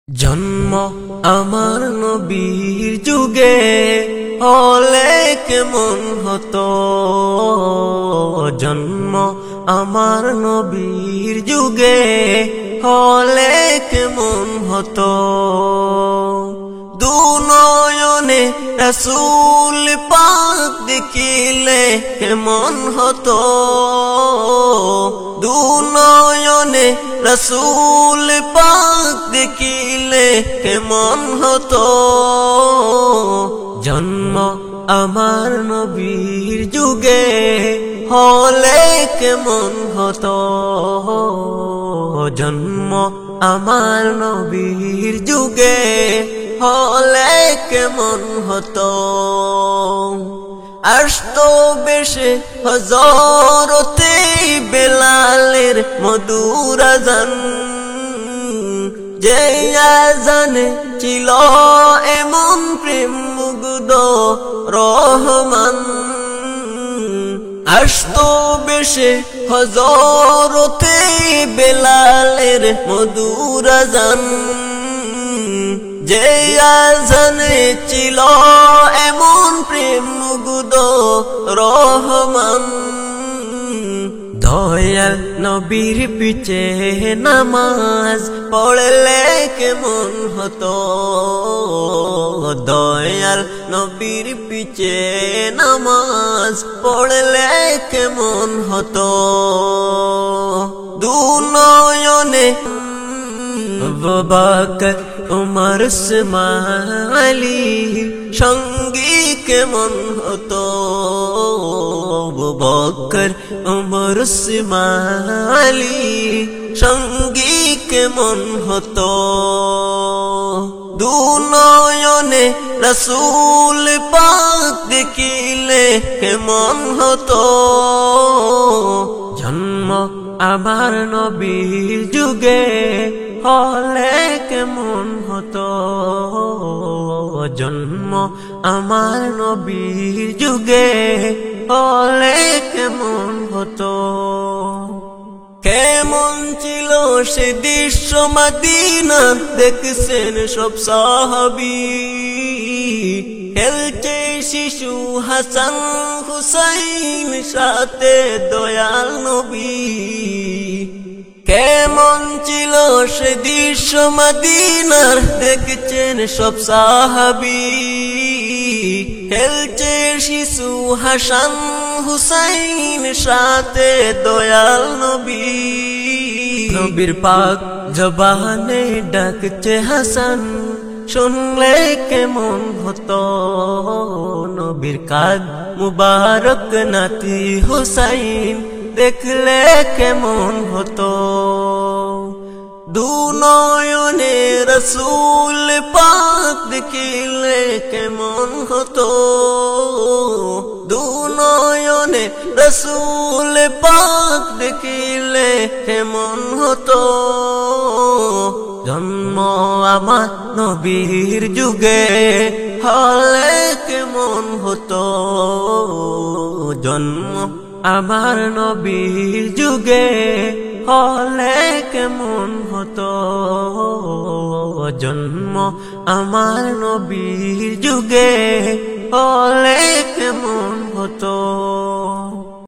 জন্ম আমার নবীর যুগে হলে কেমন হতো। জন্ম আমার নবীর যুগে হলে কেমন হতো। দুনয়নে রাসূল পাক দেখিলে কেমন হতো। দুনয়নে রাসূল পাক দেখিলে কেমন হতো। জন্ম আমার নবীর যুগে হলে কেমন হতো। জন্ম আমার নবীর যুগে হলে কেমন হতো। আসতো বেশে হযরতে বেলালের মধুর আযান, যে আযানে ছিল এমন প্রেম মুগ্ধ রহমান। আসতো বেশে হযরতে বেলালের মধুর আযান, যে আযানে ছিল এমন প্রেম মুগ্ধ রহমান। দয়াল নবীর পিছে নামাজ পড়লে কেমন হতো। দয়াল নবীর পিছে নামাজ পড়লে কেমন হতো। দুনয়নে আবু বকর উমর উসমান আলী সঙ্গী কেমন হতো। আবু বকর উমর উসমান আলী সঙ্গী কেমন হতো। দুনয়নে রাসূল পাক দেখিলে কেমন হতো। জন্ম আমার নবীর যুগে হলে কেমন হতো। জন্ম আমার নবীর যুগে হলে কেমন হতো। কেমন ছিল সে দৃশ্য মদিনা দেখছেন সব সাহাবী। খেলছে শিশু হাসান হুসাইন সাথে দয়াল নবী। কেমন ছিল সে দৃশ্য মদিনার দেখছেন সব সাহাবী। খেলছে শিশু হাসান হুসাইন সাথে দয়াল নবী। নবীর পাক জবানে ডাকছে হাসান, শুনলে কেমন হতো। নবীর কাঁধ মুবারক নাতি হুসাইন দেখলে কেমন হতো। দুনয়নে রাসূল পাক দেখিলে কেমন হতো। দুনয়নে রাসূল পাক দেখিলে কেমন হতো। জন্ম আমার নবীর যুগে হলে কেমন হতো। জন্ম আমার নবীর যুগে হলে কেমন হতো। জন্ম আমার নবীর যুগে হলে কেমন হতো।